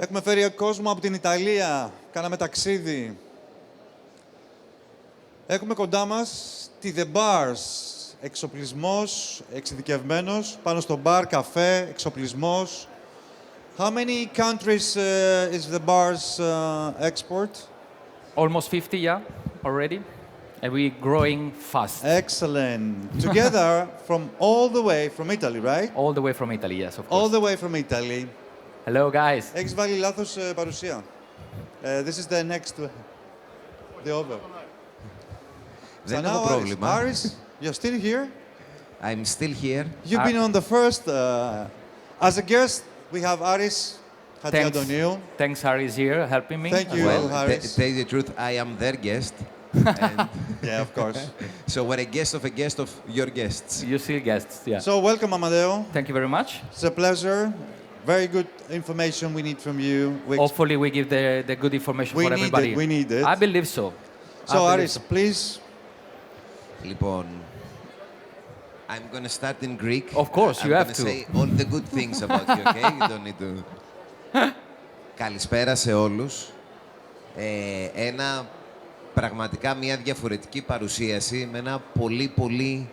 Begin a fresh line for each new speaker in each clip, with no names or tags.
Έχουμε φέρει κόσμο από την Ιταλία. Κάναμε ταξίδι. Έχουμε κοντά μας τη The Bars. Εξοπλισμός, εξειδικευμένος, πάνω στο μπαρ, καφέ, εξοπλισμός. How many countries is The Bars export?
Almost 50, yeah, already. And we're growing fast.
Excellent. Together from all the way from Italy, right?
All the way from Italy, yes, of course.
All the way from Italy.
Hello, guys.
Έχεις βάλει λάθος παρουσία. This is the next, the over.
Δεν
So
έχω
now,
πρόβλημα.
Aris, you're still here?
I'm still here.
You've been on the first. As a guest, we have Aris Hατζηαντωνίου.
Thanks, Harry is here helping me.
Thank
as
you,
well.
Aris.
Tell you the truth, I am their guest. And
Yeah, of course.
so we're a guest of your guests.
You see guests, yeah.
So welcome, Amadeo.
Thank you very much.
It's a pleasure. Very good information we need from you.
Hopefully, we give the good information
We
for
need
everybody.
it, we need it.
I believe so.
So,
I believe
Aris, please.
Λοιπόν, I'm gonna start in Greek.
Of course,
I'm
you have
gonna
to.
say all the good things about you, okay? You don't need to. Καλησπέρα σε όλους. Πραγματικά μια διαφορετική παρουσίαση με ένα πολύ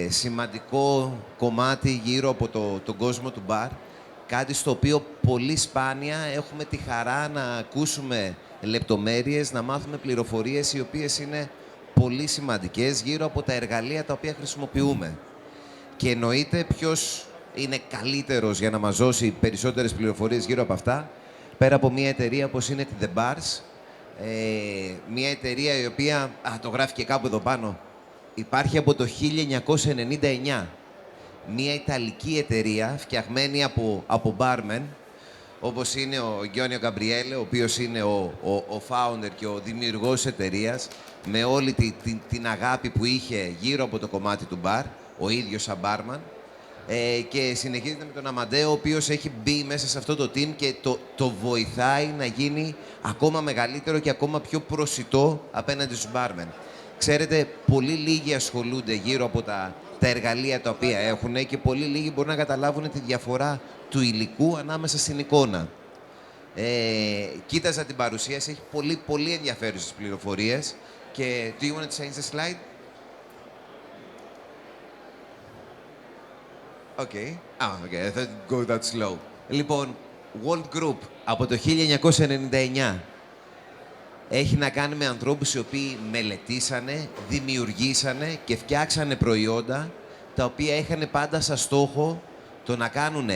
σημαντικό κομμάτι γύρω από τον κόσμο του μπαρ. Κάτι στο οποίο πολύ σπάνια έχουμε τη χαρά να ακούσουμε λεπτομέρειες, να μάθουμε πληροφορίες οι οποίες είναι πολύ σημαντικές γύρω από τα εργαλεία τα οποία χρησιμοποιούμε. Και εννοείται ποιος είναι καλύτερος για να μας δώσει περισσότερες πληροφορίες γύρω από αυτά, πέρα από μια εταιρεία όπως είναι τη The Bars, μια εταιρεία η οποία, το γράφει και κάπου εδώ πάνω, υπάρχει από το 1999. Μια Ιταλική εταιρεία φτιαγμένη από barmen, όπως είναι ο Γιόνιο Γκαμπριέλε, ο οποίος είναι ο founder και ο δημιουργός της εταιρείας, με όλη την αγάπη που είχε γύρω από το κομμάτι του μπαρ, ο ίδιος σαν barman, και συνεχίζεται με τον Αμαντέο, ο οποίος έχει μπει μέσα σε αυτό το team και το βοηθάει να γίνει ακόμα μεγαλύτερο και ακόμα πιο προσιτό απέναντι στους barmen. Ξέρετε, πολύ λίγοι ασχολούνται γύρω από τα εργαλεία τα οποία έχουν και πολύ λίγοι μπορούν να καταλάβουν τη διαφορά του υλικού ανάμεσα στην εικόνα. Κοίταζα την παρουσίαση, έχει πολύ ενδιαφέρουσες πληροφορίες. Και do you want to change the slide? Okay. Okay. I thought go that slow. Λοιπόν, World Group από το 1999 έχει να κάνει με ανθρώπους οι οποίοι μελετήσανε, δημιουργήσανε και φτιάξανε προϊόντα τα οποία είχαν πάντα σαν στόχο το να κάνουν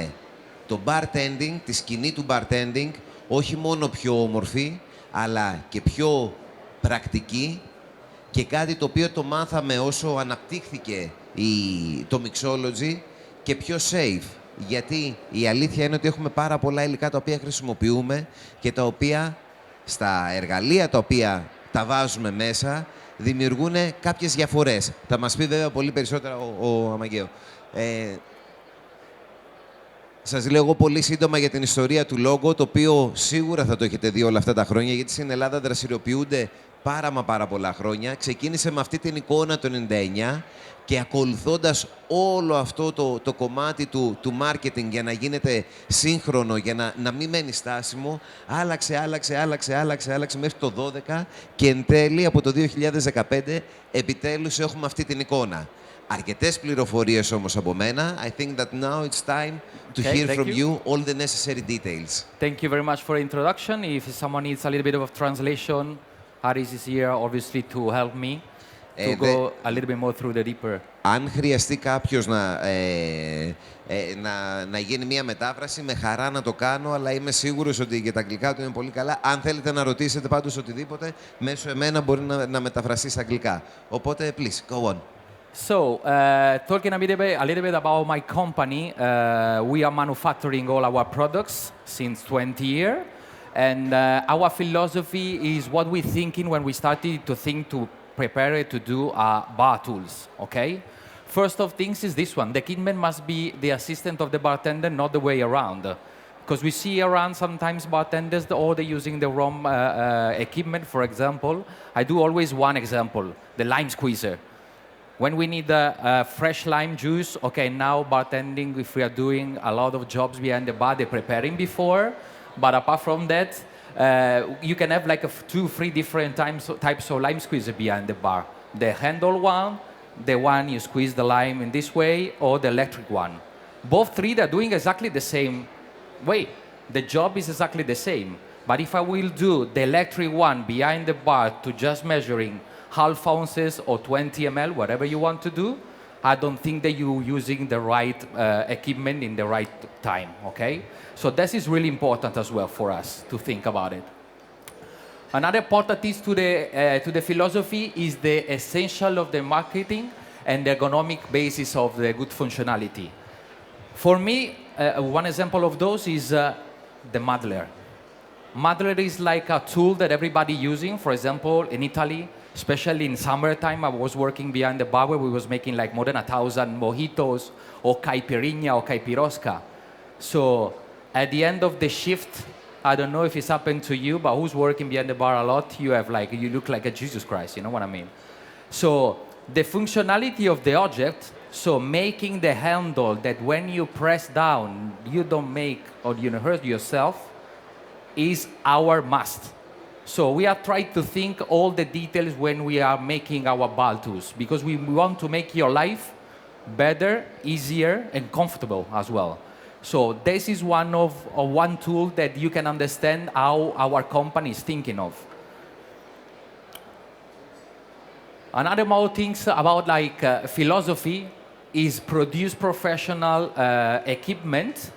το bartending, τη σκηνή του bartending, όχι μόνο πιο όμορφη, αλλά και πιο πρακτική και κάτι το οποίο το μάθαμε όσο αναπτύχθηκε το mixology και πιο safe. Γιατί η αλήθεια είναι ότι έχουμε πάρα πολλά υλικά τα οποία χρησιμοποιούμε και τα οποία στα εργαλεία τα οποία τα βάζουμε μέσα δημιουργούν κάποιες διαφορές. Θα μας πει βέβαια πολύ περισσότερα ο Αμαγγέο. Σας λέω εγώ πολύ σύντομα για την ιστορία του logo, το οποίο σίγουρα θα το έχετε δει όλα αυτά τα χρόνια, γιατί στην Ελλάδα δραστηριοποιούνται πάρα πολλά χρόνια. Ξεκίνησε με αυτή την εικόνα το 99 και ακολουθώντας όλο αυτό το κομμάτι του marketing για να γίνεται σύγχρονο, για να μην μένει στάσιμο, άλλαξε μέχρι το 12 και εν τέλει από το 2015 επιτέλους έχουμε αυτή την εικόνα. Αρκετές πληροφορίες όμως από μένα. I think that now it's time to hear from you all the necessary details.
Thank you very much for the introduction. If someone needs a little bit of translation, Haris is here obviously to help me to go a little bit more through the deeper.
Αν χρειαστεί κάποιος να γίνει μια μετάφραση, με χαρά να το κάνω, αλλά είμαι σίγουρος ότι για τα αγγλικά του είναι πολύ καλά. Αν θέλετε να ρωτήσετε πάντως οτιδήποτε, μέσω εμένα μπορεί να μεταφραστεί στα αγγλικά. Οπότε, please, go on.
So, talking a little bit about my company, we are manufacturing all our products since 20 years. And our philosophy is what we're thinking when we started to think to prepare it to do bar tools, okay? First of things is this one. The equipment must be the assistant of the bartender, not the way around. Because we see around sometimes bartenders, they're using the wrong equipment, for example. I do always one example, the lime squeezer. When we need fresh lime juice, okay, now bartending, if we are doing a lot of jobs behind the bar, they're preparing before. But apart from that, you can have like 2-3 different types of lime squeezer behind the bar. The handle one, the one you squeeze the lime in this way, or the electric one. Both three, they're doing exactly the same way. The job is exactly the same. But if I will do the electric one behind the bar to just measuring half ounces or 20 ml, whatever you want to do, I don't think that you're using the right equipment in the right time, okay? So this is really important as well for us to think about it. Another part that is to the philosophy is the essential of the marketing and the ergonomic basis of the good functionality. For me, one example of those is the muddler. Muddler is like a tool that everybody using. For example, in Italy, especially in summertime, I was working behind the bar where we was making like more than 1,000 mojitos or caipirinha or caipirosca. So at the end of the shift, I don't know if it's happened to you, but who's working behind the bar a lot, you look like a Jesus Christ, you know what I mean? So the functionality of the object, so making the handle that when you press down, you don't make or you hurt yourself, is our must. So we are trying to think all the details when we are making our bar tools, because we want to make your life better, easier, and comfortable as well. So this is one tool that you can understand how our company is thinking of. Another more things about like philosophy is produce professional equipment,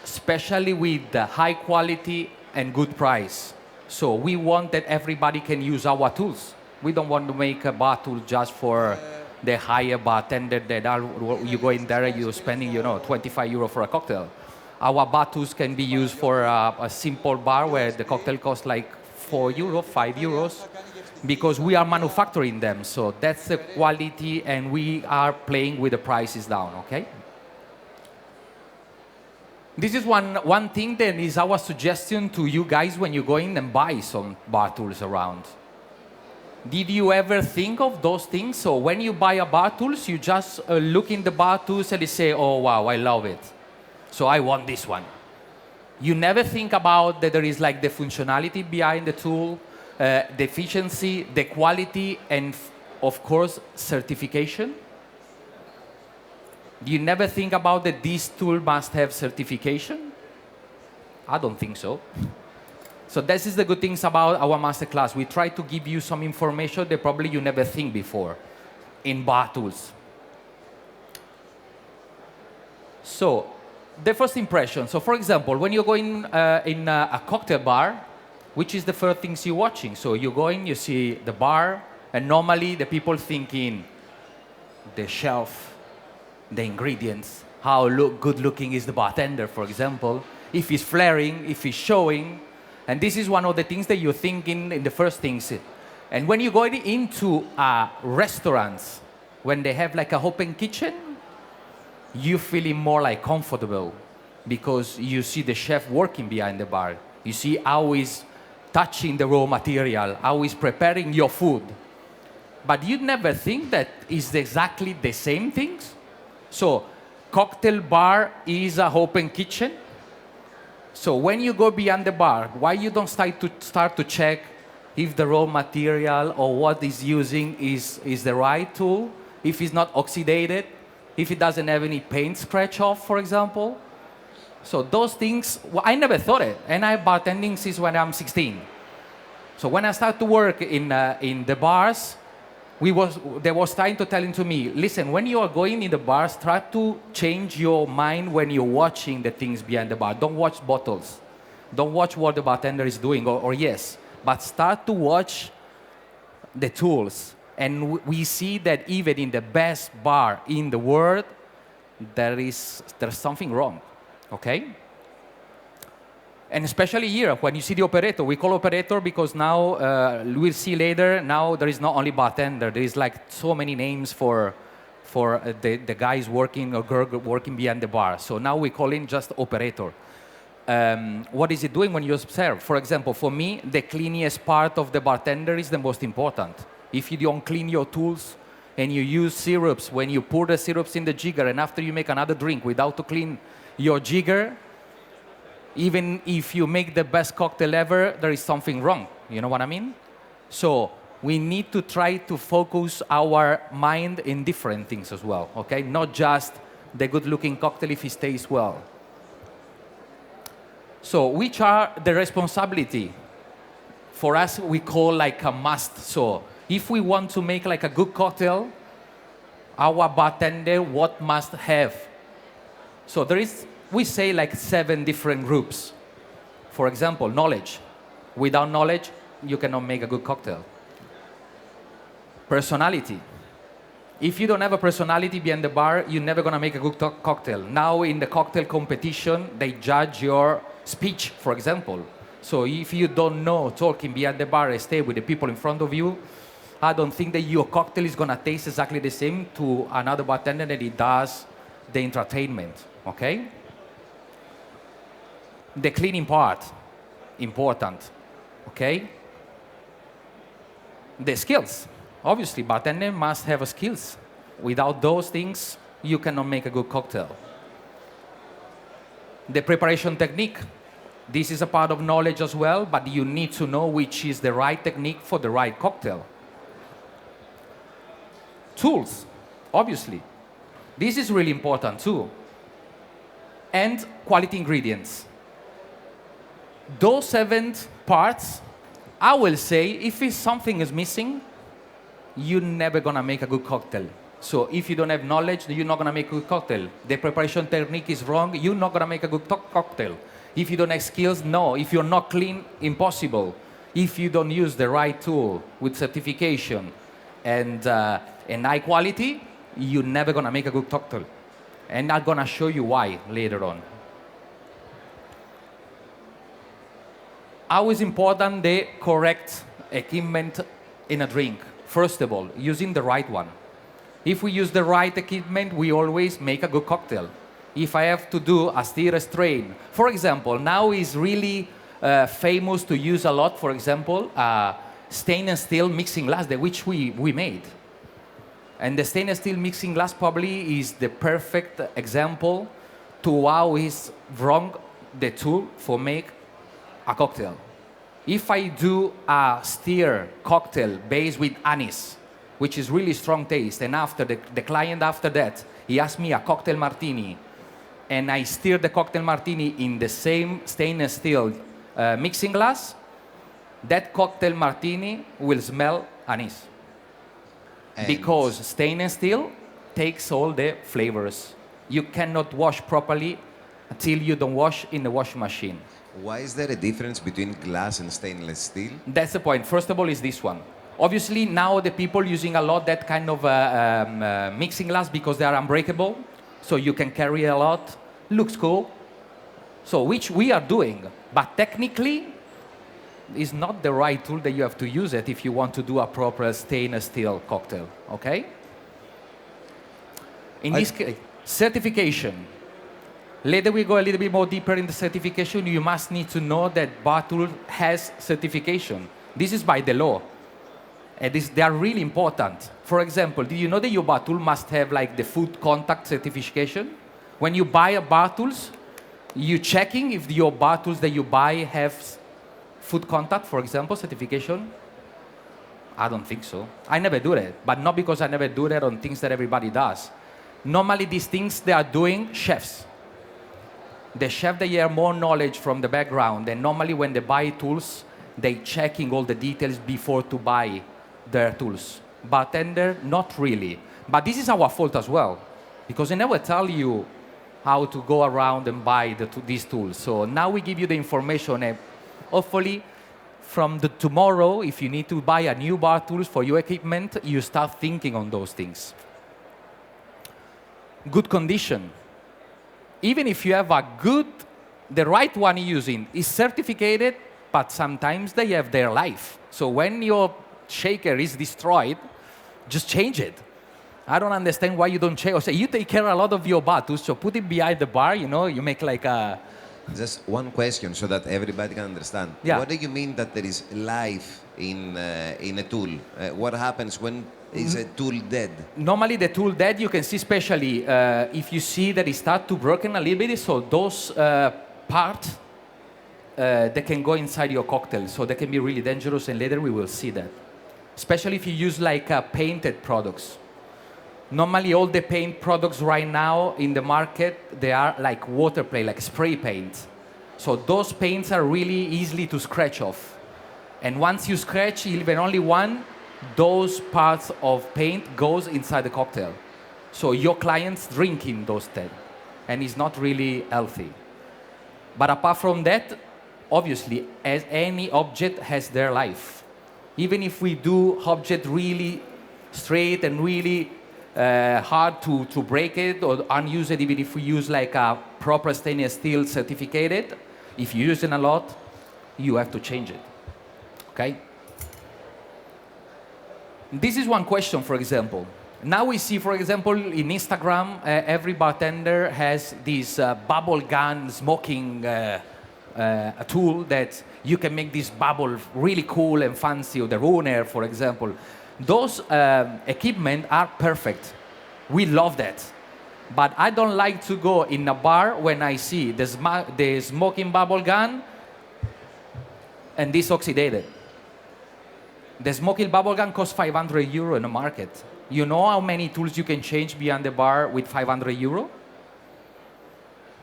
especially with high quality and good price. So we want that everybody can use our tools. We don't want to make a bar tool just for the higher bartender that you go in there, you're spending, 25 euro for a cocktail. Our bar tools can be used for a simple bar where the cocktail costs like 4 euro, 5 euros, because we are manufacturing them. So that's the quality, and we are playing with the prices down, okay? This is one thing that is our suggestion to you guys when you go in and buy some bar tools around. Did you ever think of those things? So when you buy a bar tools, you just look in the bar tools and you say, oh wow, I love it. So I want this one. You never think about that there is like the functionality behind the tool, the efficiency, the quality, and of course, certification. Do you never think about that this tool must have certification? I don't think so. So this is the good things about our masterclass. We try to give you some information that probably you never think before in bar tools. So the first impression. So for example, when you're going in a cocktail bar, which is the first things you're watching? So you go in, you see the bar, and normally the people thinking the shelf, the ingredients, how good looking is the bartender, for example, if he's flaring, if he's showing. And this is one of the things that you're thinking in the first things. And when you go into restaurants, when they have like a open kitchen, you feeling more like comfortable because you see the chef working behind the bar. You see how he's touching the raw material, how he's preparing your food. But you never think that it's exactly the same things. So cocktail bar is an open kitchen. So when you go beyond the bar, why you don't start to check if the raw material or what is using is the right tool, if it's not oxidated, if it doesn't have any paint scratch off, for example. So those things, well, I never thought it. And I bartending since when I'm 16. So when I started to work in the bars, they was trying to tell to me, listen, when you are going in the bars, try to change your mind when you're watching the things behind the bar. Don't watch bottles. Don't watch what the bartender is doing, or yes, but start to watch the tools. And we see that even in the best bar in the world, there's something wrong, okay? And especially here, when you see the operator, we call operator because now, we'll see later, now there is not only bartender, there is like so many names for the guys working or girl working behind the bar. So now we call him just operator. What is it doing when you observe? For example, for me, the cleanest part of the bartender is the most important. If you don't clean your tools and you use syrups, when you pour the syrups in the jigger and after you make another drink without to clean your jigger, Even if you make the best cocktail ever, there is something wrong. You know what I mean? So we need to try to focus our mind in different things as well, okay? Not just the good-looking cocktail if it tastes well. So which are the responsibility? For us, we call like a must. So if we want to make like a good cocktail, our bartender, what must have? So there is, we say like 7 different groups. For example, knowledge. Without knowledge, you cannot make a good cocktail. Personality. If you don't have a personality behind the bar, you're never gonna make a good cocktail. Now in the cocktail competition, they judge your speech, for example. So if you don't know talking behind the bar and stay with the people in front of you, I don't think that your cocktail is gonna taste exactly the same to another bartender that it does the entertainment, okay? The cleaning part, important, okay? The skills. Obviously, bartender must have skills. Without those things, you cannot make a good cocktail. The preparation technique. This is a part of knowledge as well, but you need to know which is the right technique for the right cocktail. Tools, obviously. This is really important too. And quality ingredients. Those 7 parts, I will say, if something is missing, you're never gonna make a good cocktail. So if you don't have knowledge, you're not gonna make a good cocktail. The preparation technique is wrong, you're not gonna make a good cocktail. If you don't have skills, no. If you're not clean, impossible. If you don't use the right tool with certification and high quality, you're never gonna make a good cocktail. And I'm gonna show you why later on. How is important the correct equipment in a drink? First of all, using the right one. If we use the right equipment, we always make a good cocktail. If I have to do a stir strain, for example, now is really famous to use a lot, for example, stainless steel mixing glass, which we made. And the stainless steel mixing glass probably is the perfect example to how is wrong the tool for make a cocktail. If I do a stir cocktail based with anise, which is really strong taste, and after the client after that, he asked me a cocktail martini, and I stir the cocktail martini in the same stainless steel mixing glass, that cocktail martini will smell anise. And because stainless steel takes all the flavors. You cannot wash properly until you don't wash in the washing machine.
Why is there a difference between glass and stainless steel?
That's the point. First of all is this one. Obviously, now the people using a lot that kind of mixing glass because they are unbreakable, so you can carry a lot. Looks cool. So which we are doing, but technically, is not the right tool that you have to use it if you want to do a proper stainless steel cocktail. Okay? In this case, certification. Later we go a little bit more deeper in the certification. You must need to know that bar tool has certification. This is by the law. And they are really important. For example, did you know that your bar tool must have like the food contact certification? When you buy a bar tools, you checking if your bar tools that you buy have food contact, for example, certification? I don't think so. I never do that, but not because I never do that on things that everybody does. Normally these things they are doing chefs. The chef, they have more knowledge from the background, and normally when they buy tools, they checking all the details before to buy their tools. Bartender, not really. But this is our fault as well, because they never tell you how to go around and buy these tools. So now we give you the information, and hopefully from tomorrow, if you need to buy a new bar tools for your equipment, you start thinking on those things. Good condition. Even if you have a good, the right one you're using is certificated, but sometimes they have their life. So when your shaker is destroyed, just change it. I don't understand why you don't change. Or say you take care a lot of your bottles, so put it behind the bar. You know, you make like a.
Just one question so that everybody can understand.
Yeah.
What do you mean that there is life in a tool? What happens when is a tool dead?
Normally, the tool dead, you can see, especially if you see that it start to broken a little bit. So those parts that can go inside your cocktail. So they can be really dangerous, and later we will see that. Especially if you use like painted products. Normally, all the paint products right now in the market, they are like water play, like spray paint. So those paints are really easily to scratch off. And once you scratch even only one, those parts of paint goes inside the cocktail. So your clients drinking those 10, and it's not really healthy. But apart from that, obviously, as any object has their life. Even if we do object really straight and really hard to break it or unuse it, even if we use like a proper stainless steel certificated, if you use it a lot, you have to change it, okay? This is one question, for example. Now we see, for example, in Instagram, every bartender has this bubble gun smoking a tool that you can make this bubble really cool and fancy, or the Runer, for example. Those equipment are perfect. We love that. But I don't like to go in a bar when I see the smoking bubble gun and this oxidated. The smoking bubble gun costs 500 euro in the market. You know how many tools you can change behind the bar with 500 euro?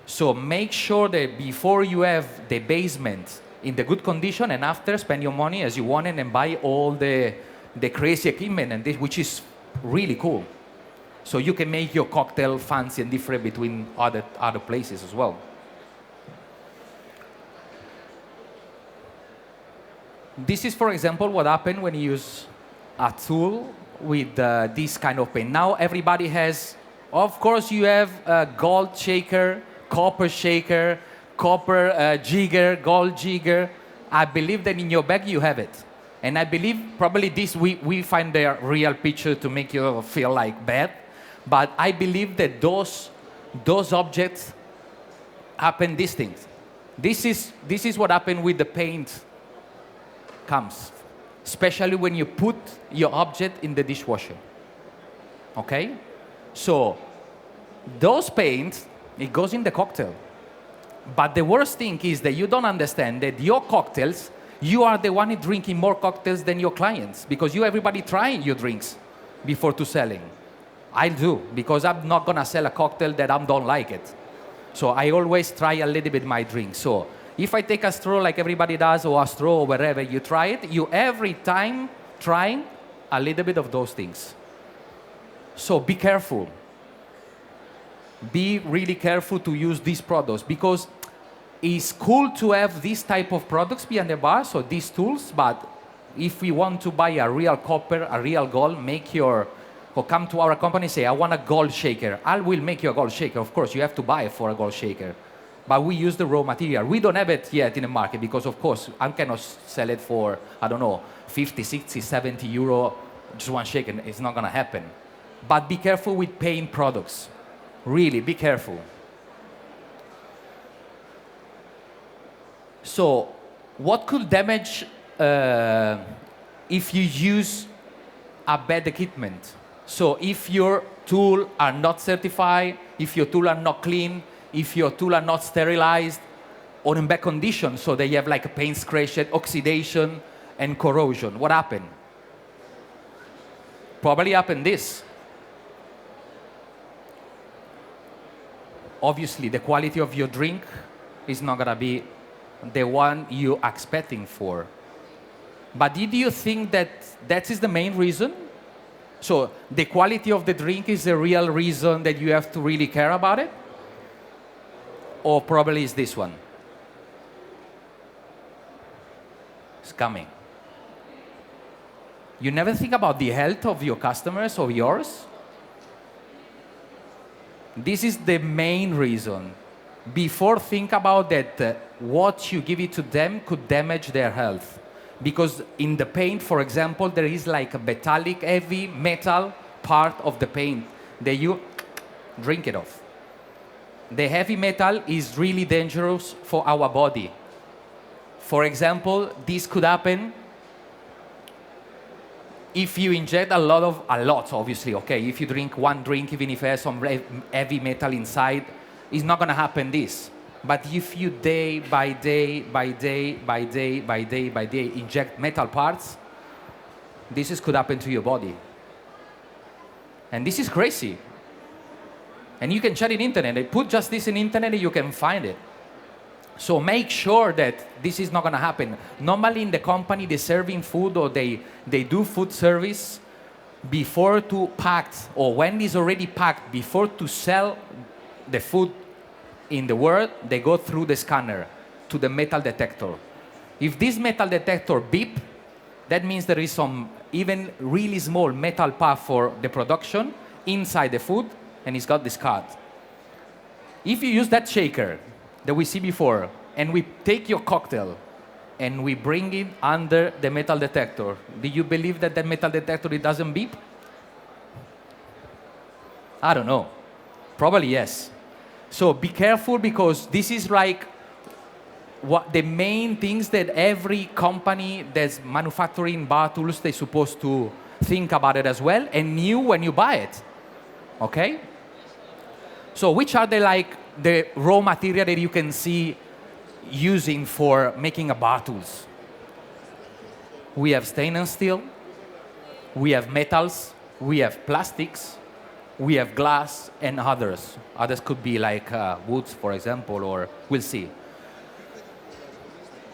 So make sure that before you have the basement in the good condition, and after spend your money as you want it and buy all the crazy equipment, and this, which is really cool. So you can make your cocktail fancy and different between other places as well. This is, for example, what happened when you use a tool with this kind of paint. Now everybody has, of course, you have a gold shaker, copper shaker, copper jigger, gold jigger. I believe that in your bag you have it. And I believe probably this, we find the real picture to make you feel like bad. But I believe that those objects happen these things. This is what happened with the paint comes. Especially when you put your object in the dishwasher. Okay? So those paints, it goes in the cocktail. But the worst thing is that you don't understand that your cocktails, you are the one drinking more cocktails than your clients, because everybody trying your drinks before to selling. I do, because I'm not gonna sell a cocktail that I don't like it. So I always try a little bit my drink. So if I take a straw like everybody does, or a straw or wherever you try it, you every time trying a little bit of those things. So be careful. Be really careful to use these products, because it's cool to have this type of products behind the bar, so these tools, but if we want to buy a real copper, a real gold, or come to our company and say, I want a gold shaker. I will make you a gold shaker. Of course, you have to buy it for a gold shaker. But we use the raw material. We don't have it yet in the market because, of course, I cannot sell it for, I don't know, 50, 60, 70 euro, just one shaker. It's not going to happen. But be careful with paint products. Really, be careful. So, what could damage if you use a bad equipment? So, if your tool are not certified, if your tool are not clean, if your tool are not sterilized or in bad condition, so they have like a paint scratch, oxidation, and corrosion, what happened? Probably happened this. Obviously, the quality of your drink is not gonna be the one you're expecting for. But did you think that is the main reason? So the quality of the drink is the real reason that you have to really care about it? Or probably is this one? It's coming. You never think about the health of your customers or yours? This is the main reason. Before, think about that what you give it to them could damage their health. Because in the paint, for example, there is like a metallic, heavy metal part of the paint that you drink it off. The heavy metal is really dangerous for our body. For example, this could happen if you inject a lot, obviously, okay? If you drink one drink, even if it has some heavy metal inside, it's not gonna happen this. But if you day by day, by day, by day, by day, by day inject metal parts, could happen to your body. And this is crazy. And you can check it in internet. Put just this in internet and you can find it. So make sure that this is not going to happen. Normally in the company, they serving food or they do food service before to pack, or when it's already packed, before to sell the food in the world, they go through the scanner to the metal detector. If this metal detector beep, that means there is some even really small metal part for the production inside the food, and it's got this card. If you use that shaker that we see before, and we take your cocktail and we bring it under the metal detector, do you believe that the metal detector, it doesn't beep? I don't know. Probably yes. So be careful, because this is like what the main things that every company that's manufacturing bar tools, they're supposed to think about it as well, and knew when you buy it. Okay? So which are the raw material that you can see using for making a bar tools? We have stainless steel, we have metals, we have plastics, we have glass, and others. Others could be like woods, for example, or we'll see.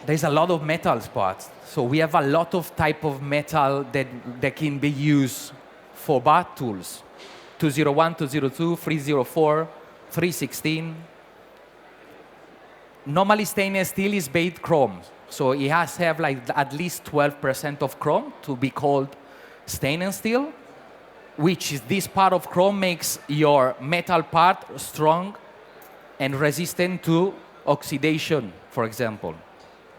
There's a lot of metals parts. So we have a lot of type of metal that can be used for bar tools. 201, 202, 304, 316. Normally stainless steel is made chrome. So it has to have like at least 12% of chrome to be called stainless steel, which is this part of chrome makes your metal part strong and resistant to oxidation, for example.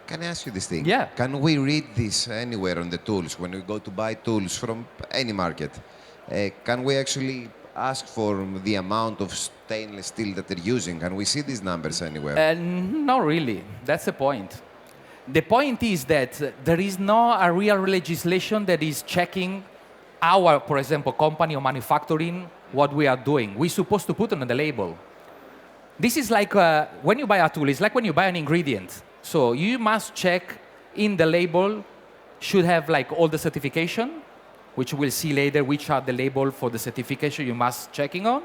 Can I ask you this thing?
Yeah.
Can we read this anywhere on the tools? When we go to buy tools from any market, can we actually ask for the amount of stainless steel that they're using? Can we see these numbers anywhere?
Not really. That's the point. The point is that there is no a real legislation that is checking our, for example, company or manufacturing, what we are doing. We're supposed to put it on the label. This is like when you buy a tool, it's like when you buy an ingredient. So you must check in the label, should have like all the certification, which we'll see later, which are the label for the certification you must checking on.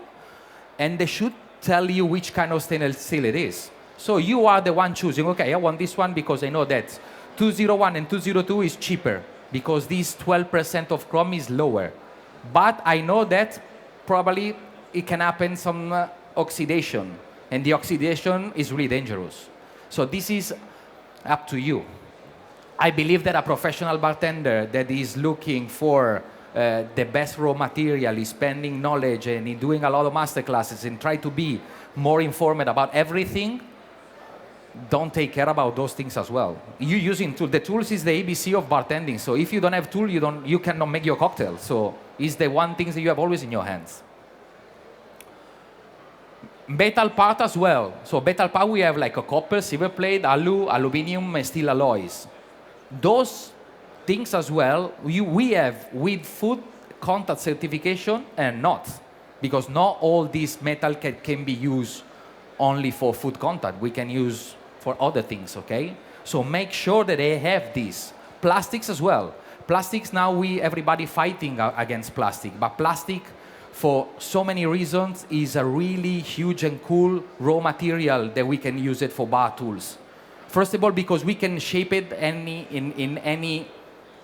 And they should tell you which kind of stainless steel it is. So you are the one choosing, okay, I want this one because I know that 201 and 202 is cheaper because this 12% of chrome is lower. But I know that probably it can happen some oxidation, and the oxidation is really dangerous. So this is up to you. I believe that a professional bartender that is looking for the best raw material, is spending knowledge and is doing a lot of masterclasses and try to be more informed about everything, don't take care about those things as well. You using tool. The tools is the ABC of bartending. So if you don't have tool, you cannot make your cocktail. So it's the one thing that you have always in your hands. Metal part as well. So metal part, we have like a copper, silver plate, aluminum, and steel alloys. Those things as well, we have with food contact certification and not. Because not all these metal can be used only for food contact. We can use for other things, okay? So make sure that they have this. Plastics as well. Plastics now, everybody fighting against plastic. But plastic, for so many reasons, is a really huge and cool raw material that we can use it for bar tools. First of all, because we can shape it in any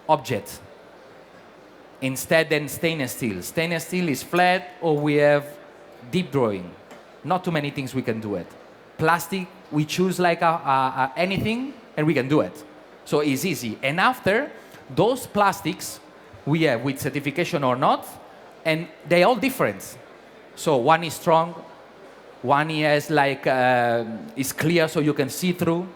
object instead than stainless steel. Stainless steel is flat, or we have deep drawing. Not too many things we can do it. Plastic, we choose like anything and we can do it. So it's easy. And after, those plastics we have with certification or not, and they're all different. So one is strong, one is like, is clear so you can see through.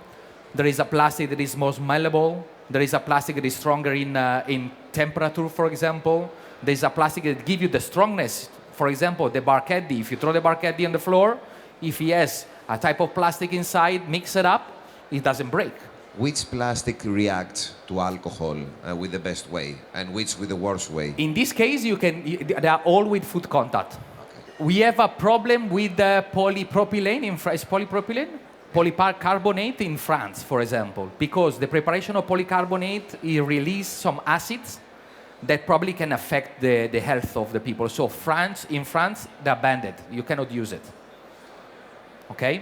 There is a plastic that is more malleable. There is a plastic that is stronger in temperature, for example. There is a plastic that gives you the strongness. For example, the bar caddy. If you throw the bar caddy on the floor, if he has a type of plastic inside, mix it up, it doesn't break.
Which plastic reacts to alcohol with the best way, and which with the worst way?
In this case, they are all with food contact. Okay. We have a problem with the polypropylene. Is polypropylene? polycarbonate in France, for example, because the preparation of polycarbonate, it releases some acids that probably can affect the health of the people. So in France, they're banned. You cannot use it. Okay?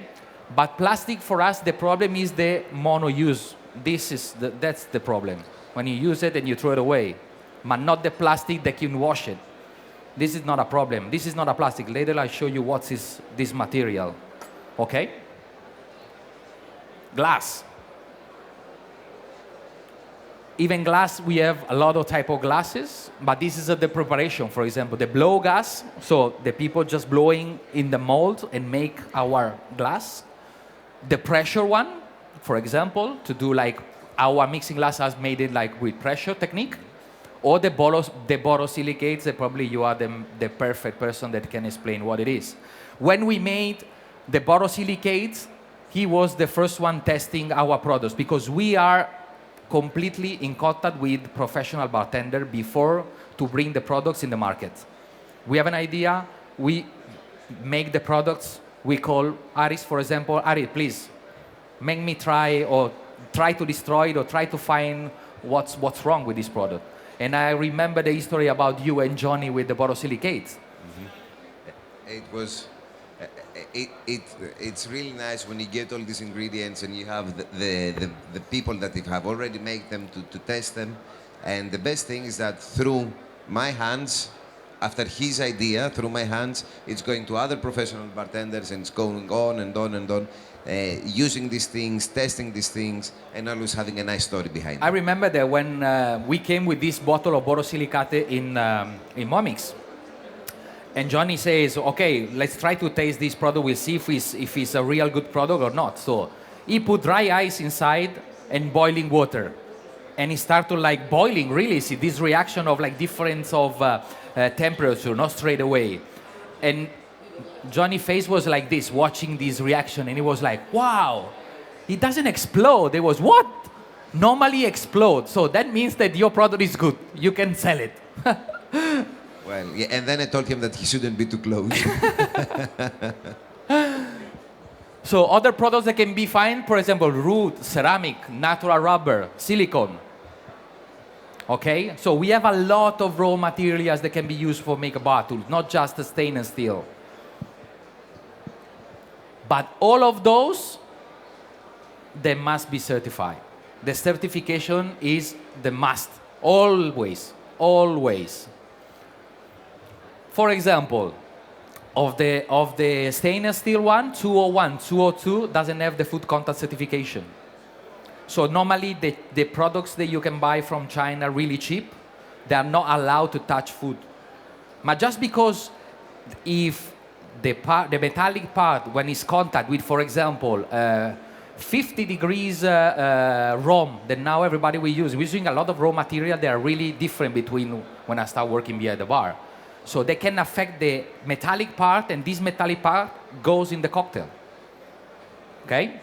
But plastic for us, the problem is the mono-use. That's the problem. When you use it and you throw it away, but not the plastic that you can wash it. This is not a problem. This is not a plastic. Later I'll show you what is this material. Okay? Glass. Even glass, we have a lot of type of glasses, but this is the preparation, for example, the blow gas, so the people just blowing in the mold and make our glass. The pressure one, for example, to do like our mixing glass has made it like with pressure technique, or the borosilicates, that probably you are the perfect person that can explain what it is. When we made the borosilicates, he was the first one testing our products because we are completely in contact with professional bartender before to bring the products in the market. We have an idea, we make the products, we call Aris, for example, Aris, please, make me try to destroy it or try to find what's wrong with this product. And I remember the history about you and Johnny with the borosilicates.
It was, it's really nice when you get all these ingredients and you have the people that have already made them to test them. And the best thing is that through my hands, after his idea, through my hands, it's going to other professional bartenders and it's going on and on and on, using these things, testing these things, and always having a nice story behind it.
I remember that when we came with this bottle of borosilicate in Momix, and Johnny says, okay, let's try to taste this product. We'll see if it's a real good product or not. So he put dry ice inside and boiling water. And he started like boiling, really. See this reaction of like difference of temperature, not straight away. And Johnny's face was like this, watching this reaction. And he was like, wow, it doesn't explode. It was, what? Normally explode. So that means that your product is good. You can sell it.
Well, yeah, and then I told him that he shouldn't be too close.
So other products that can be fine, for example, wood, ceramic, natural rubber, silicone. Okay, so we have a lot of raw materials that can be used for make a bar tool, not just the stainless steel. But all of those, they must be certified. The certification is the must, always, always. For example, of the stainless steel one, 201, 202 doesn't have the food contact certification. So normally the products that you can buy from China really cheap, they are not allowed to touch food. But just because if the metallic part, when it's contact with, for example, 50 degrees rum that now everybody will use, we're using a lot of raw material that are really different between when I start working behind the bar. So they can affect the metallic part, and this metallic part goes in the cocktail. Okay?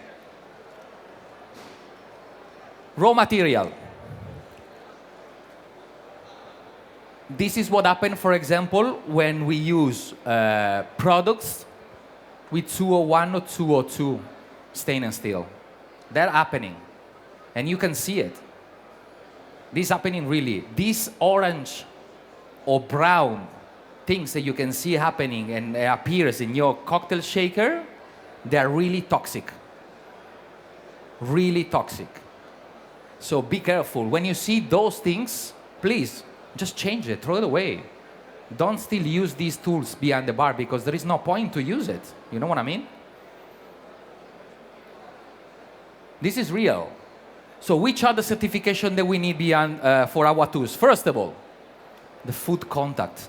Raw material. This is what happened, for example, when we use products with 201 or 202 stainless steel. They're happening. And you can see it. This is happening really. This orange or brown things that you can see happening and appears in your cocktail shaker, they are really toxic. Really toxic. So be careful. When you see those things, please, just change it, throw it away. Don't still use these tools behind the bar because there is no point to use it. You know what I mean? This is real. So which are the certifications that we need beyond, for our tools? First of all, the food contact.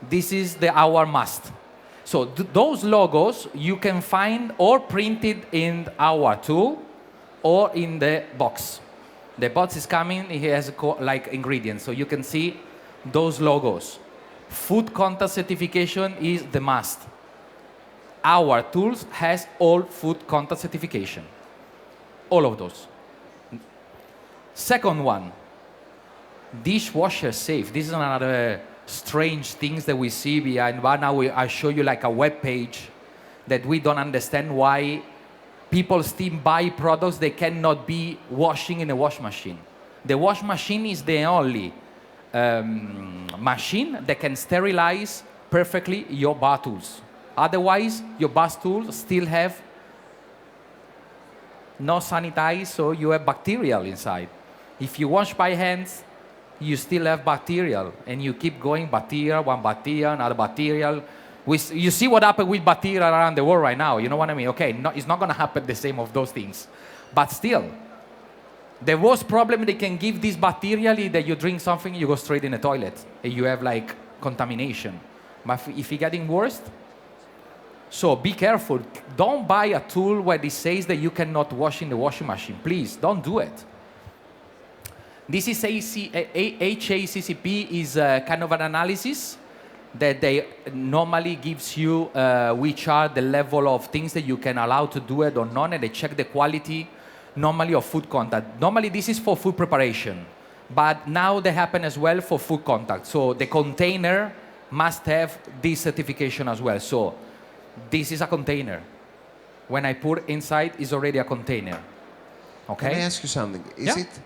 This is our must. So those logos you can find or printed in our tool or in the box. The box is coming, it has like ingredients, so you can see those logos. Food contact certification is the must. Our tools has all food contact certification. All of those. Second one, dishwasher safe. This is another strange things that we see behind. But now I show you like a web page that we don't understand why people still buy products they cannot be washing in a wash machine. The wash machine is the only machine that can sterilize perfectly your bar tools. Otherwise, your bar tools still have no sanitized, so you have bacterial inside. If you wash by hands, you still have bacterial, and you keep going bacteria, one bacteria, another bacterial. You see what happened with bacteria around the world right now. You know what I mean? Okay, no, it's not going to happen the same of those things. But still, the worst problem they can give this bacteria is that you drink something, you go straight in the toilet, and you have like contamination. But if it's getting worse, so be careful. Don't buy a tool where it says that you cannot wash in the washing machine. Please, don't do it. This is HACCP is kind of an analysis that they normally gives you which are the level of things that you can allow to do it or not, and they check the quality normally of food contact. Normally this is for food preparation, but now they happen as well for food contact. So the container must have this certification as well. So this is a container. When I put inside, it's already a container. Okay.
Can I ask you something?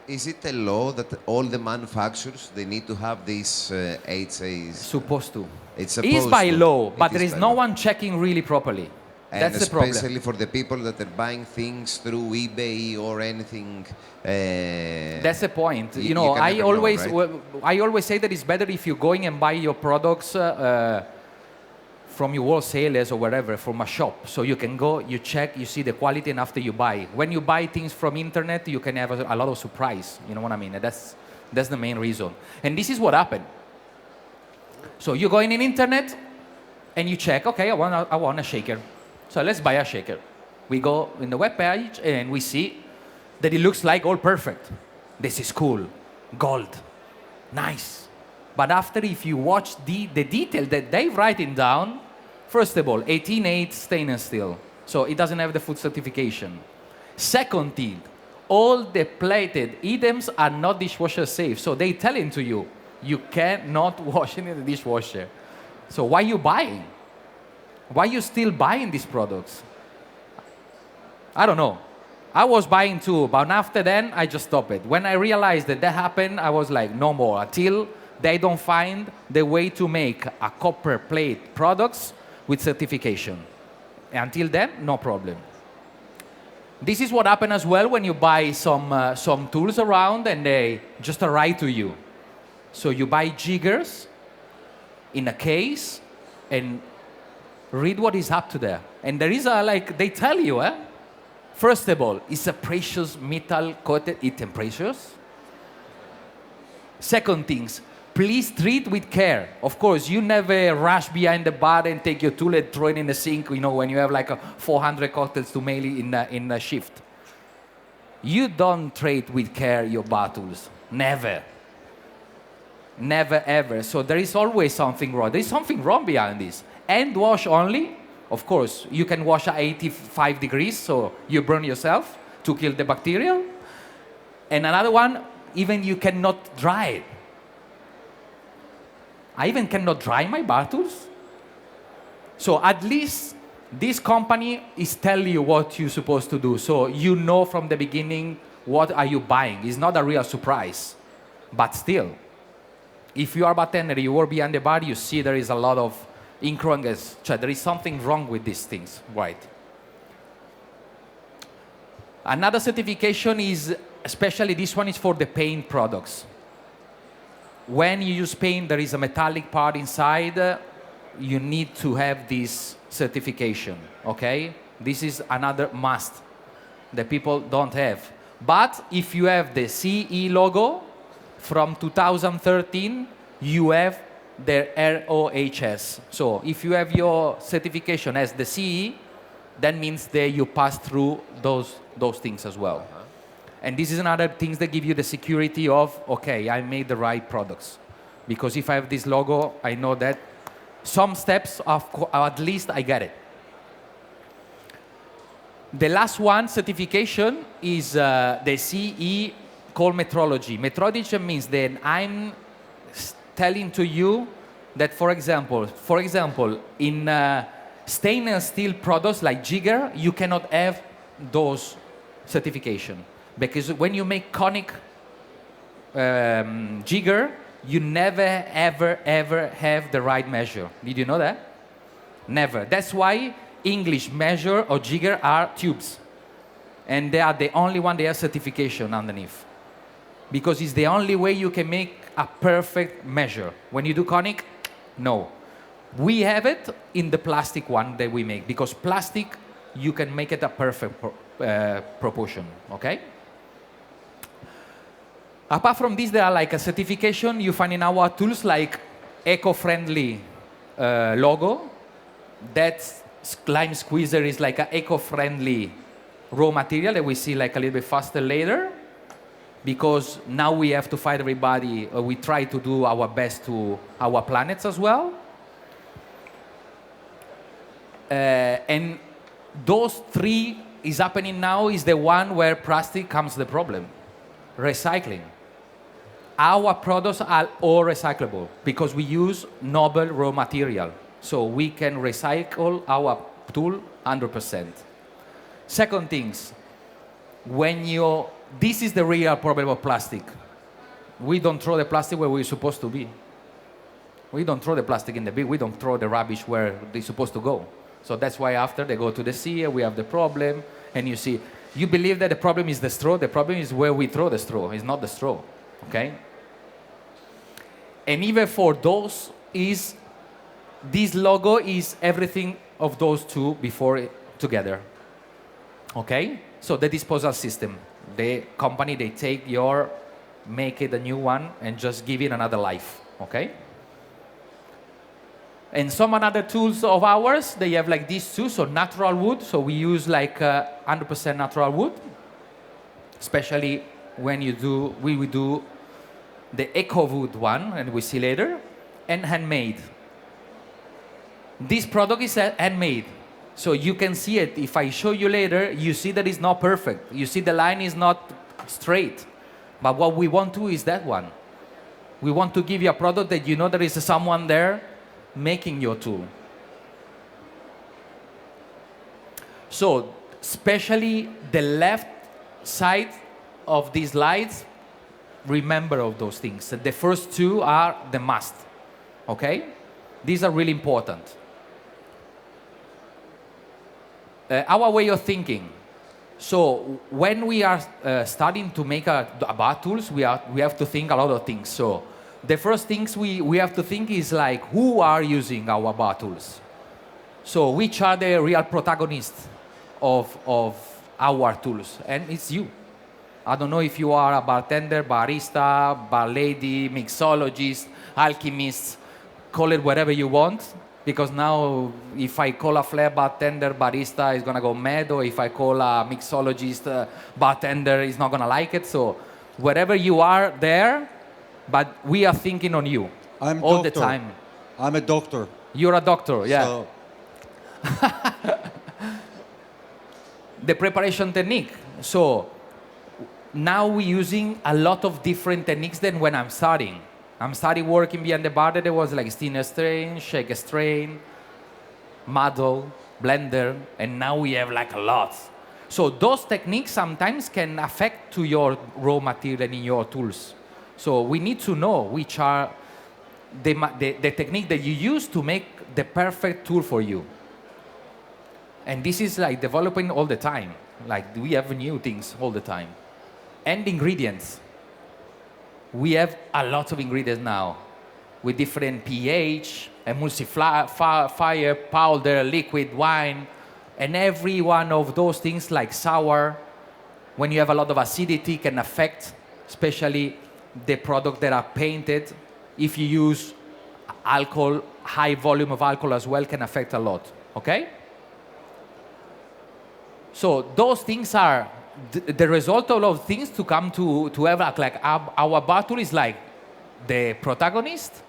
Is it a law that all the manufacturers they need to have these HAs?
Supposed to.
It's supposed
It's by
to.
law, but
It
there is
by
no
law.
one checking really properly.
And
That's the problem.
especially for the people that are buying things through eBay or anything.
That's the point. You know,
can
I
never know,
always,
right?
I always say that it's better if you're going and buy your products from your wholesalers or wherever, from a shop. So you can go, you check, you see the quality, and after you buy. When you buy things from internet, you can have a lot of surprise. You know what I mean? And that's the main reason. And this is what happened. So you go in internet and you check, okay, I want a shaker. So let's buy a shaker. We go in the web page and we see that it looks like all perfect. This is cool, gold, nice. But after, if you watch the detail that they've written down, first of all, 18.8 stainless steel. So it doesn't have the food certification. Second thing, all the plated items are not dishwasher safe. So they telling to you, you cannot wash it in the dishwasher. So why are you buying? Why are you still buying these products? I don't know. I was buying too, but after then, I just stopped it. When I realized that happened, I was like, no more, until they don't find the way to make a copper plate products with certification. Until then, no problem. This is what happened as well when you buy some tools around and they just arrive to you. So you buy jiggers in a case and read what is up to there. And there is they tell you, first of all, it's a precious metal coated, it's precious. Second things, please treat with care. Of course, you never rush behind the bar and take your tool and throw it in the sink, you know, when you have like 400 cocktails to mail in a shift. You don't treat with care your bar tools. Never. Never ever. So there is always something wrong. There is something wrong behind this. Hand wash only. Of course, you can wash at 85 degrees, so you burn yourself to kill the bacteria. And another one, even you cannot dry it. I even cannot dry my bar tools. So at least this company is telling you what you're supposed to do. So you know from the beginning what are you buying. It's not a real surprise. But still, if you are a bartender, you work behind the bar, you see there is a lot of incongruence. There is something wrong with these things, right? Another certification is, especially this one is for the paint products. When you use paint, there is a metallic part inside. You need to have this certification, okay? This is another must that people don't have. But if you have the CE logo from 2013, you have the ROHS. So if you have your certification as the CE, that means that you pass through those things as well. And this is another thing that give you the security of, okay, I made the right products. Because if I have this logo, I know that some steps, at least I get it. The last one, certification, is the CE called metrology. Metrology means that I'm telling to you that, for example, in stainless steel products like jigger, you cannot have those certification. Because when you make conic jigger, you never, ever, ever have the right measure. Did you know that? Never. That's why English measure or jigger are tubes. And they are the only one that have certification underneath. Because it's the only way you can make a perfect measure. When you do conic, no. We have it in the plastic one that we make, because plastic, you can make it a perfect proportion, okay? Apart from this, there are like a certification you find in our tools, like eco-friendly logo. That lime squeezer is like an eco-friendly raw material that we see like a little bit faster later, because now we have to fight everybody. We try to do our best to our planets as well. And those three is happening now is the one where plastic comes the problem. Recycling. Our products are all recyclable because we use noble raw material. So we can recycle our tool 100%. Second things, this is the real problem of plastic. We don't throw the plastic where we're supposed to be. We don't throw the plastic in the bin. We don't throw the rubbish where they're supposed to go. So that's why after they go to the sea, we have the problem. And you see, you believe that the problem is the straw. The problem is where we throw the straw. It's not the straw, okay? And even for those, this logo is everything of those two before together, okay? So the disposal system, the company, they take make it a new one and just give it another life, okay? And some other tools of ours, they have like these two, so natural wood. So we use like 100% natural wood, especially when we do the eco wood one, and we see later, and handmade. This product is handmade, so you can see it. If I show you later, you see that it's not perfect. You see the line is not straight, but what we want to is that one. We want to give you a product that you know there is someone there making your tool. So, especially the left side of these slides, remember of those things. The first two are the must, okay? These are really important. Our way of thinking. So, when we are starting to make bar tools, we have to think a lot of things. So, the first things we have to think is like, who are using our bar tools? So which are the real protagonists of our tools? And it's you. I don't know if you are a bartender, barista, bar lady, mixologist, alchemist, call it whatever you want. Because now, if I call a flair bartender, barista is gonna go mad, or if I call a mixologist, bartender is not gonna like it. So wherever you are there, but we are thinking on you all the time.
I'm a doctor.
You're a doctor, yeah.
So
the preparation technique. So now we're using a lot of different techniques than when I'm starting. I'm starting working behind the bar. There was like stir strain, shake strain, muddle, blender, and now we have like a lot. So those techniques sometimes can affect to your raw material in your tools. So we need to know which are the technique that you use to make the perfect tool for you. And this is like developing all the time. Like we have new things all the time. And ingredients. We have a lot of ingredients now with different pH, emulsifier, powder, liquid, wine, and every one of those things like sour, when you have a lot of acidity, can affect especially the products that are painted. If you use alcohol, high volume of alcohol as well can affect a lot, okay? So those things are the result of all things to come to have like our bar tool is like the protagonist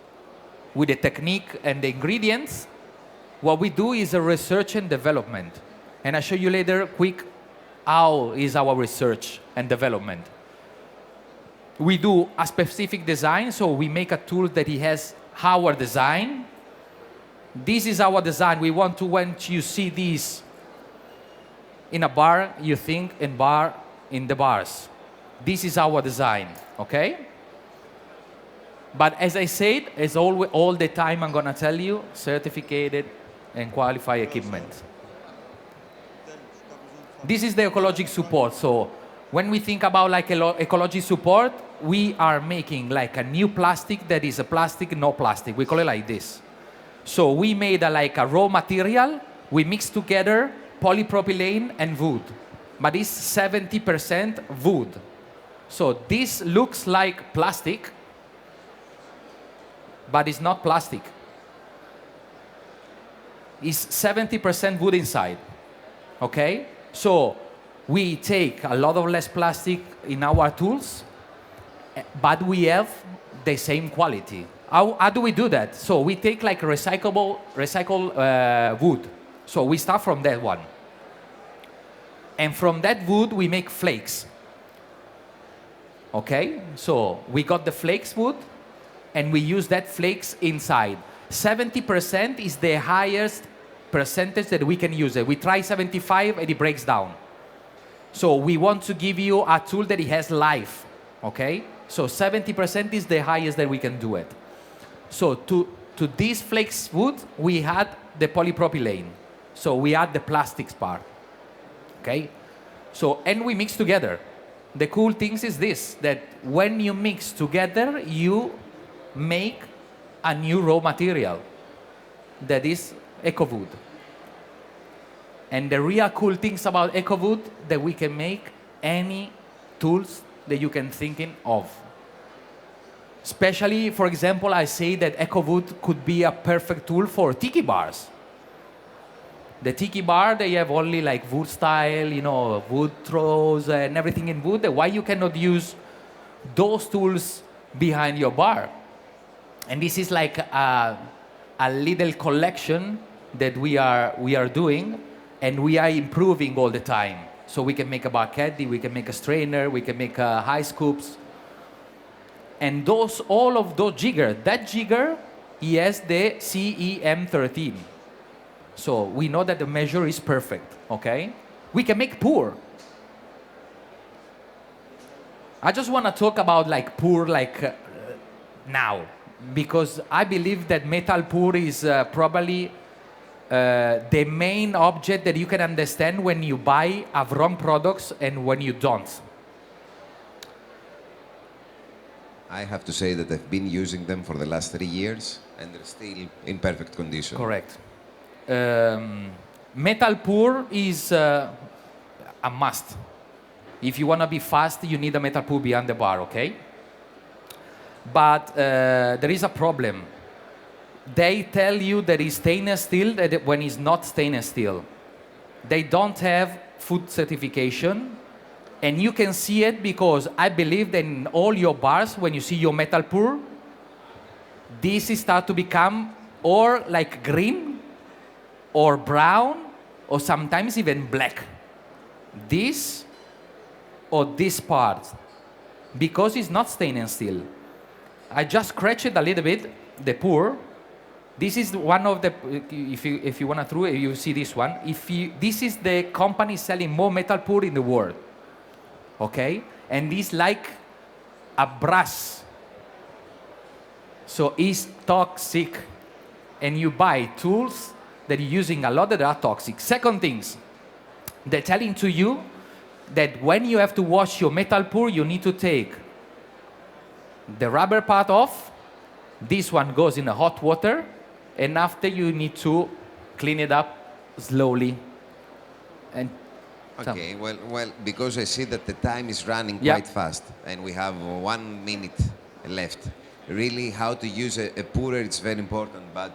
with the technique and the ingredients. What we do is a research and development. And I'll show you later quick how is our research and development. We do a specific design, so we make a tool that it has our design. This is our design. We want to, when you see this, in a bar, you think in the bars. This is our design, okay? But as I said, as all the time I'm gonna tell you, certificated and qualified equipment. This is the ecologic support. So when we think about like ecologic support, we are making like a new plastic that is a plastic, no plastic. We call it like this. So we made like a raw material, we mix together polypropylene and wood, but it's 70% wood. So this looks like plastic, but it's not plastic. It's 70% wood inside, okay? So we take a lot of less plastic in our tools, but we have the same quality. How do we do that? So we take like recycled wood. So we start from that one. And from that wood, we make flakes. Okay? So we got the flakes wood, and we use that flakes inside. 70% is the highest percentage that we can use it. We try 75 and it breaks down. So we want to give you a tool that it has life, okay? So 70% is the highest that we can do it. So to these flakes wood, we had the polypropylene. So we add the plastics part, okay? So, and we mix together. The cool thing is this, that when you mix together, you make a new raw material that is eco-wood. And the real cool things about eco-wood, that we can make any tools that you can think of. Especially, for example, I say that eco-wood could be a perfect tool for tiki bars. The tiki bar, they have only like wood style, you know, wood throws and everything in wood. Why you cannot use those tools behind your bar? And this is like a little collection that we are doing, and we are improving all the time. So we can make a bar caddy, we can make a strainer, we can make high scoops. And all of those jigger, that jigger, he has the CEM13. So we know that the measure is perfect, okay? We can make pour. I just want to talk about like pour now, because I believe that metal pour is probably the main object that you can understand when you buy a wrong products and when you don't.
I have to say that I've been using them for the last 3 years, and they're still in perfect condition.
Correct. Metal pour is a must. If you want to be fast, you need a metal pour behind the bar, okay? But there is a problem. They tell you that it's stainless steel when it's not stainless steel. They don't have food certification, and you can see it because I believe that in all your bars, when you see your metal pour, this start to become or like green, or brown, or sometimes even black. This or this part, because it's not stainless steel. I just scratched it a little bit, the pour. This is one of the, if you want to through it, you see this one. This is the company selling more metal pour in the world, okay? And it's like a brass. So it's toxic. And you buy tools that you're using a lot that are toxic. Second things, they're telling to you that when you have to wash your metal pour, you need to take the rubber part off. This one goes in the hot water, and after you need to clean it up slowly. And
okay, well, because I see that the time is running quite fast, and we have 1 minute left. Really, how to use a pourer, it's very important, but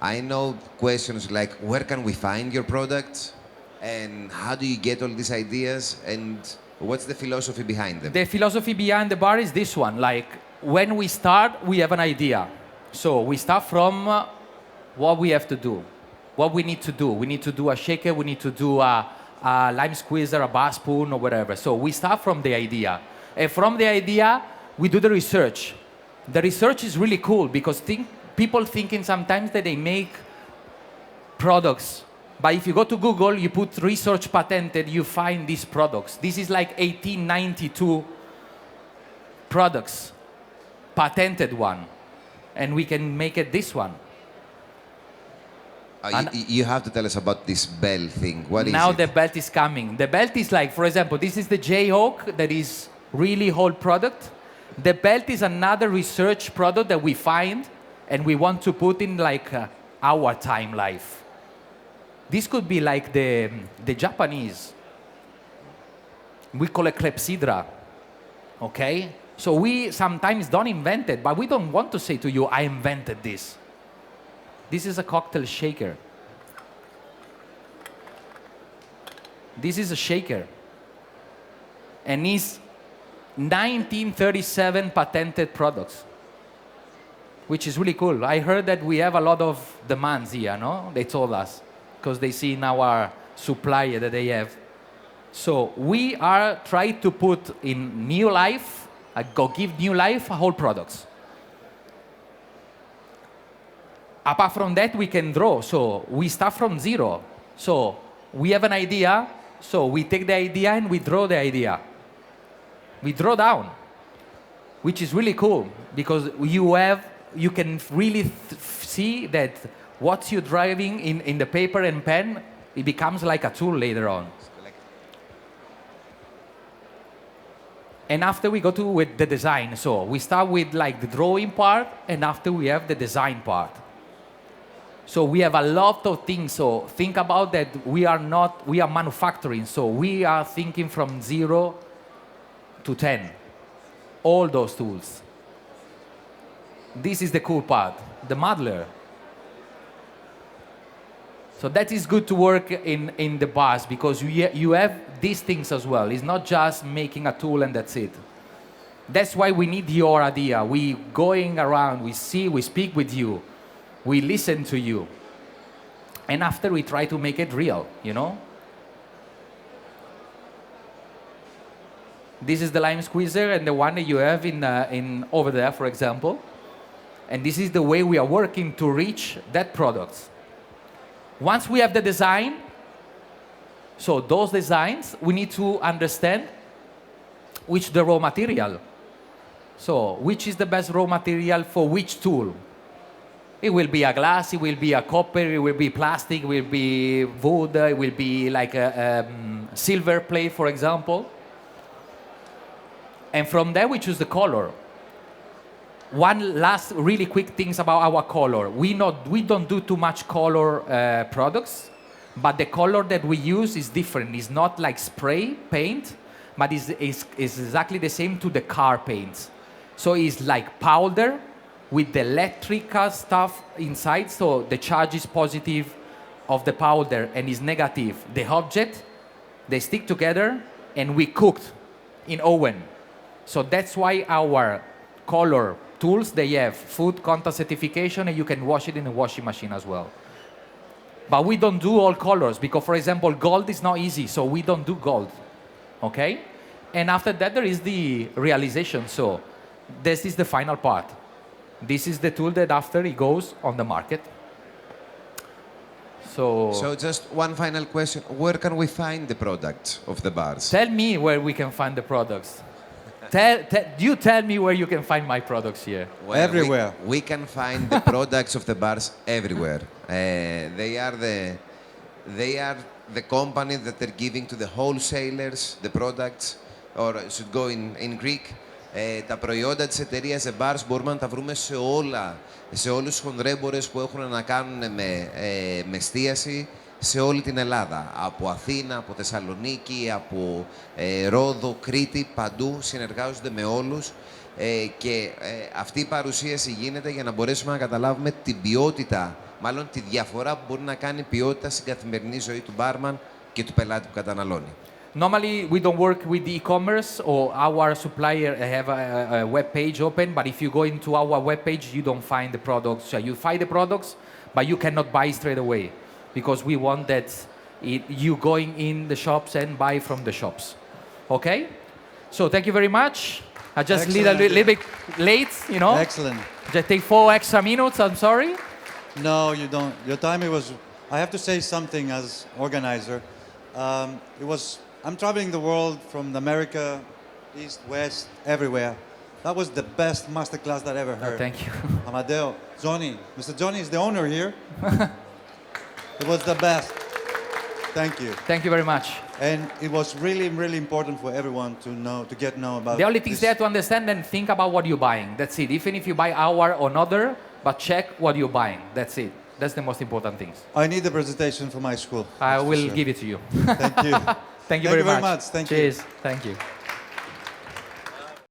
I know questions like, where can we find your products? And how do you get all these ideas? And what's the philosophy behind them?
The philosophy behind the bar is this one. Like, when we start, we have an idea. So we start from what we have to do, what we need to do. We need to do a shaker, we need to do a lime squeezer, a bar spoon, or whatever. So we start from the idea. And from the idea, we do the research. The research is really cool because people thinking sometimes that they make products But if you go to Google, you put research patented, you find these products. This is like 1892 products, patented one. And we can make it this one.
You have to tell us about this bell thing. What is
Now
it?
the belt is coming. The belt is like, for example, this is the J-Hawk that is really old product. The belt is another research product that we find and we want to put in like our time life. This could be like the Japanese. We call it clepsydra, okay? So we sometimes don't invent it, but we don't want to say to you, I invented this. This is a cocktail shaker. This is a shaker. And it's 1937 patented products, which is really cool. I heard that we have a lot of demands here, no? They told us, because they see in our supplier that they have. So we are trying to put in new life, give new life, whole products. Apart from that, we can draw. So we start from zero. So we have an idea. So we take the idea and we draw the idea. We draw down, which is really cool because you can really see that what you're driving in the paper and pen, it becomes like a tool later on. And after we go to with the design. So we start with like the drawing part, and after we have the design part. So we have a lot of things. So think about that we are manufacturing. So we are thinking from 0 to 10. All those tools. This is the cool part, the modeler. So that is good to work in the bars because you have these things as well. It's not just making a tool and that's it. That's why we need your idea. We going around, we see, we speak with you. We listen to you. And after we try to make it real, you know? This is the lime squeezer and the one that you have in over there, for example. And this is the way we are working to reach that product. Once we have the design, so those designs, we need to understand which the raw material. So which is the best raw material for which tool? It will be a glass, it will be a copper, it will be plastic, it will be wood, it will be like a silver plate, for example. And from there, we choose the color. One last really quick things about our color. We don't do too much color products, but the color that we use is different. It's not like spray paint, but it's exactly the same to the car paints. So it's like powder with the electrical stuff inside. So the charge is positive of the powder and is negative. The object, they stick together and we cooked in oven. So that's why our color tools, they have food contact certification and you can wash it in a washing machine as well. But we don't do all colors because, for example, gold is not easy, so we don't do gold, okay? And after that, there is the realization. So this is the final part. This is the tool that after it goes on the market.
So just one final question. Where can we find the products of the bars?
Tell me where we can find the products. You tell me where you can find my products here.
Well,
everywhere.
We can find the products of the bars everywhere. They are the company that they're giving to the wholesalers the products, or should go in Greek. Τα προϊόντα της εταιρείας The Bars μπορούμε να τα βρούμε σε όλους τους χονδρέμπορες που έχουν να κάνουν με εστίαση σε όλη την Ελλάδα. Από Αθήνα, από Θεσσαλονίκη, από Ρόδο, Κρήτη, παντού συνεργάζονται με όλους και αυτή η παρουσίαση γίνεται για να μπορέσουμε να καταλάβουμε την ποιότητα, μάλλον τη διαφορά που μπορεί να κάνει ποιότητα στην καθημερινή ζωή του μπάρμαν και του πελάτη που καταναλώνει.
Normally, we don't work with e-commerce or our supplier have a web page open, but if you go into our web page, you don't find the products. So you find the products, but you cannot buy straight away because we want that you going in the shops and buy from the shops. Okay? So thank you very much. I just a little bit late, you know.
Excellent.
Just take 4 extra minutes, I'm sorry.
No, you don't. Your timing was I have to say something as organizer. I'm traveling the world from America, East, West, everywhere. That was the best masterclass that I ever heard.
Thank you.
Amadeo, Johnny. Mr. Johnny is the owner here. It was the best. Thank you.
Thank you very much.
And it was really, really important for everyone to know, to get know about
The only thing is
this.
there to understand and think about what you're buying. That's it. Even if you buy our or another, but check what you're buying. That's it. That's the most important things.
I need the presentation for my school.
I will give it to you.
Thank you.
Thank you very much.
Thank you.
Cheers. Thank you.